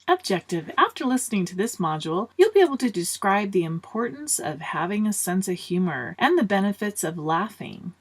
Objective. After listening to this module, you'll be able to describe the importance of having a sense of humor and the benefits of laughing.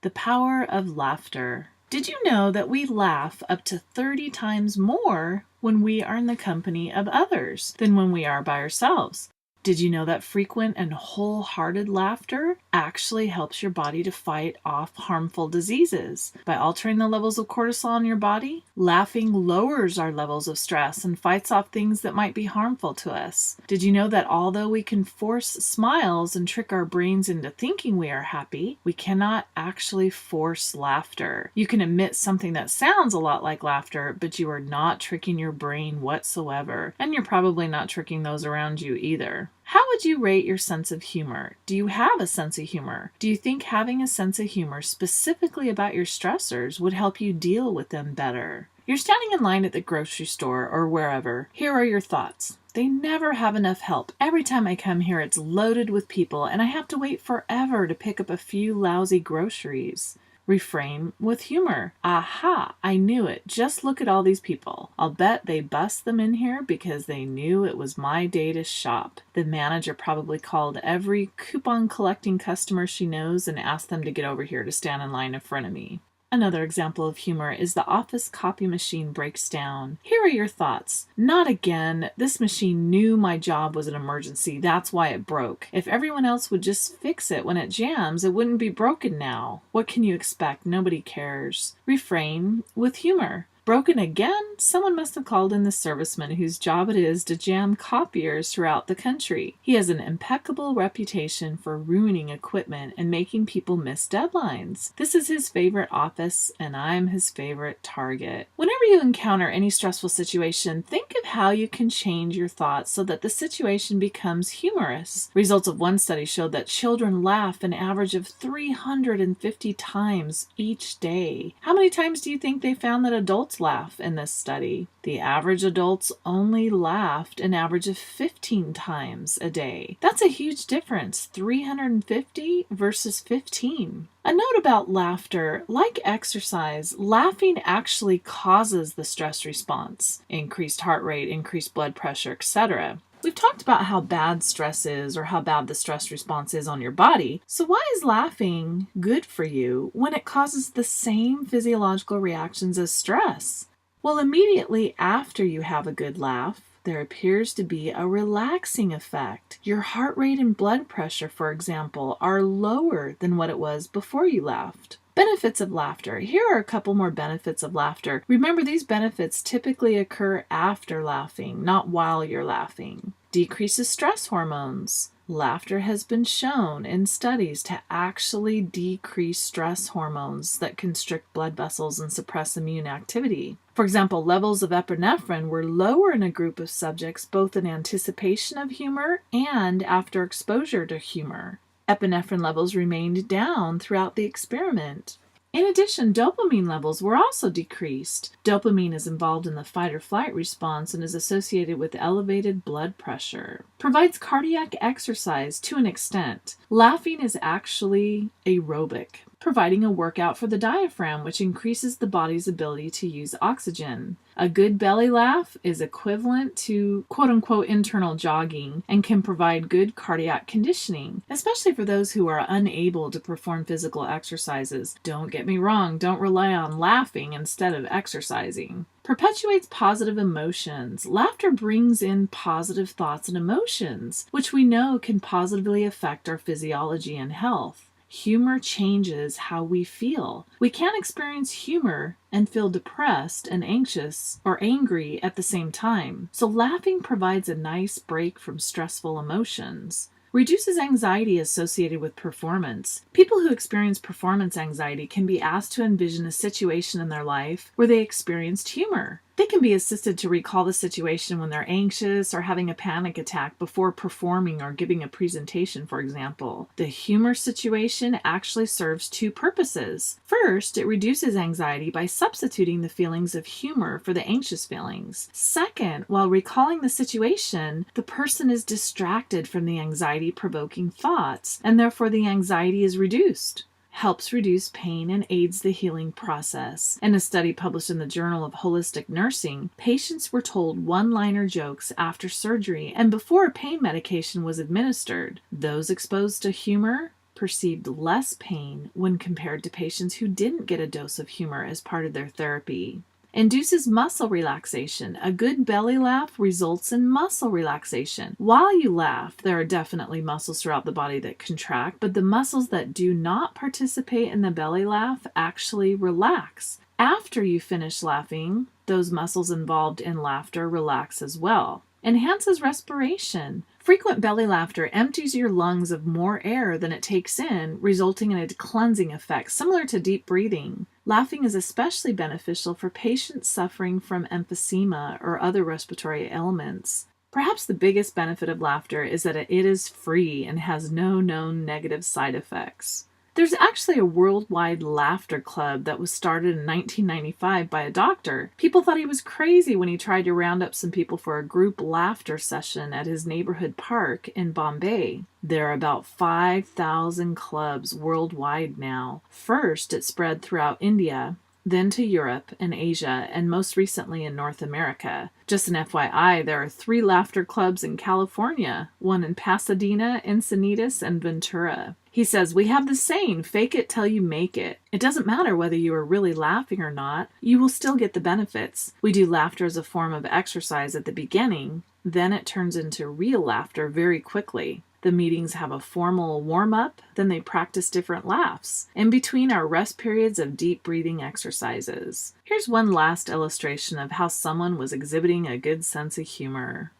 The power of laughter. Did you know that we laugh up to 30 times more when we are in the company of others than when we are by ourselves? Did you know that frequent and wholehearted laughter actually helps your body to fight off harmful diseases? By altering the levels of cortisol in your body, laughing lowers our levels of stress and fights off things that might be harmful to us. Did you know that although we can force smiles and trick our brains into thinking we are happy, we cannot actually force laughter? You can emit something that sounds a lot like laughter, but you are not tricking your brain whatsoever, and you're probably not tricking those around you either. How would you rate your sense of humor? Do you have a sense of humor? Do you think having a sense of humor specifically about your stressors would help you deal with them better? You're standing in line at the grocery store or wherever. Here are your thoughts. They never have enough help. Every time I come here, it's loaded with people, and I have to wait forever to pick up a few lousy groceries. Reframe with humor. Aha, I knew it. Just look at all these people. I'll bet they bust them in here because they knew it was my day to shop. The manager probably called every coupon collecting customer she knows and asked them to get over here to stand in line in front of me. Another example of humor is the office copy machine breaks down. Here are your thoughts. Not again. This machine knew my job was an emergency. That's why it broke. If everyone else would just fix it when it jams, it wouldn't be broken now. What can you expect? Nobody cares. Refrain with humor. Broken again? Someone must have called in the serviceman whose job it is to jam copiers throughout the country. He has an impeccable reputation for ruining equipment and making people miss deadlines. This is his favorite office, and I'm his favorite target. Whenever you encounter any stressful situation, think of how you can change your thoughts so that the situation becomes humorous. Results of one study showed that children laugh an average of 350 times each day. How many times do you think they found that adults laugh in this study? The average adults only laughed an average of 15 times a day. That's a huge difference, 350 versus 15. A note about laughter: like exercise, laughing actually causes the stress response, increased heart rate, increased blood pressure, etc. We've talked about how bad stress is, or how bad the stress response is on your body. So why is laughing good for you when it causes the same physiological reactions as stress? Well, immediately after you have a good laugh, there appears to be a relaxing effect. Your heart rate and blood pressure, for example, are lower than what it was before you laughed. Benefits of laughter. Here are a couple more benefits of laughter. Remember, these benefits typically occur after laughing, not while you're laughing. Decreases stress hormones. Laughter has been shown in studies to actually decrease stress hormones that constrict blood vessels and suppress immune activity. For example, levels of epinephrine were lower in a group of subjects both in anticipation of humor and after exposure to humor. Epinephrine levels remained down throughout the experiment. In addition, dopamine levels were also decreased. Dopamine is involved in the fight or flight response and is associated with elevated blood pressure. Provides cardiac exercise to an extent. Laughing is actually aerobic, providing a workout for the diaphragm, which increases the body's ability to use oxygen. A good belly laugh is equivalent to quote-unquote internal jogging and can provide good cardiac conditioning, especially for those who are unable to perform physical exercises. Don't get me wrong, don't rely on laughing instead of exercising. Perpetuates positive emotions. Laughter brings in positive thoughts and emotions, which we know can positively affect our physiology and health. Humor changes how we feel. We can't experience humor and feel depressed and anxious or angry at the same time. So laughing provides a nice break from stressful emotions. Reduces anxiety associated with performance. People who experience performance anxiety can be asked to envision a situation in their life where they experienced humor. They can be assisted to recall the situation when they're anxious or having a panic attack before performing or giving a presentation, for example. The humor situation actually serves two purposes. First, it reduces anxiety by substituting the feelings of humor for the anxious feelings. Second, while recalling the situation, the person is distracted from the anxiety-provoking thoughts, and therefore the anxiety is reduced. helps reduce pain and aids the healing process. In a study published in the Journal of Holistic Nursing, patients were told one-liner jokes after surgery and before pain medication was administered. Those exposed to humor perceived less pain when compared to patients who didn't get a dose of humor as part of their therapy. Induces muscle relaxation. A good belly laugh results in muscle relaxation. While you laugh, there are definitely muscles throughout the body that contract, but the muscles that do not participate in the belly laugh actually relax. After you finish laughing, those muscles involved in laughter relax as well. Enhances respiration. Frequent belly laughter empties your lungs of more air than it takes in, resulting in a cleansing effect similar to deep breathing. Laughing is especially beneficial for patients suffering from emphysema or other respiratory ailments. Perhaps the biggest benefit of laughter is that it is free and has no known negative side effects. There's actually a worldwide laughter club that was started in 1995 by a doctor. People thought he was crazy when he tried to round up some people for a group laughter session at his neighborhood park in Bombay. There are about 5,000 clubs worldwide now. First, it spread throughout India, then to Europe and Asia, and most recently in North America. Just an FYI, there are 3 laughter clubs in California, one in Pasadena, Encinitas, and Ventura. He says, "We have the saying, fake it till you make it. It doesn't matter whether you are really laughing or not, you will still get the benefits. We do laughter as a form of exercise at the beginning, then it turns into real laughter very quickly. The meetings have a formal warm-up, then they practice different laughs. In between are rest periods of deep breathing exercises." Here's one last illustration of how someone was exhibiting a good sense of humor.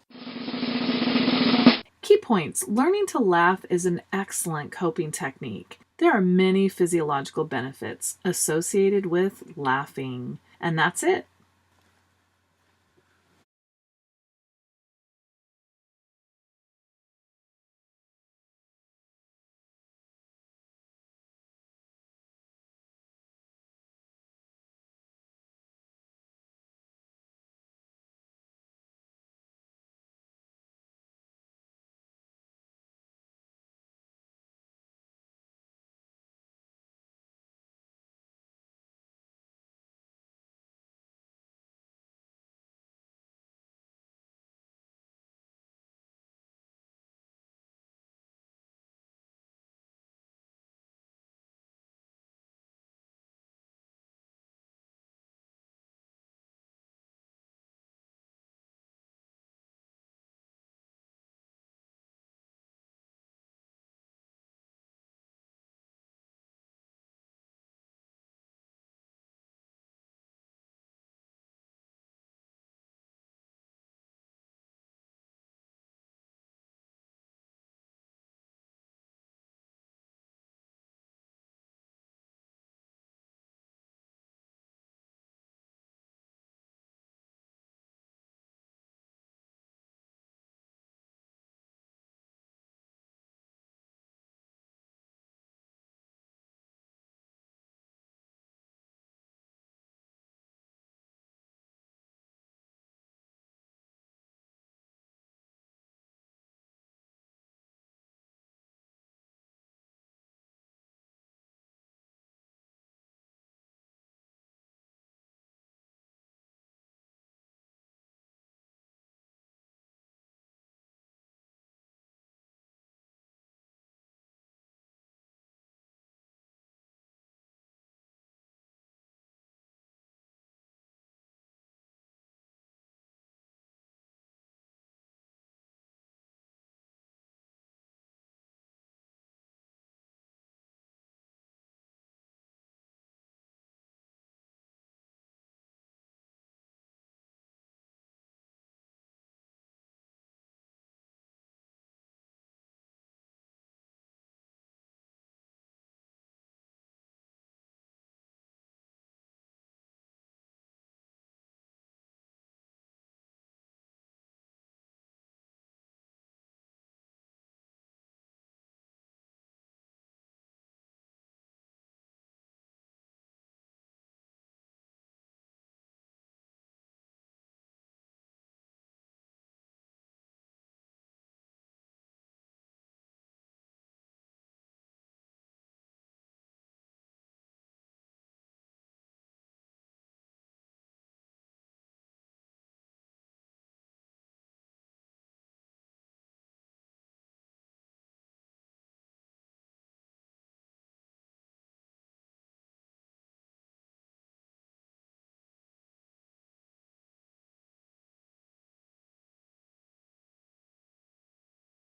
Key points. Learning to laugh is an excellent coping technique. There are many physiological benefits associated with laughing. And that's it.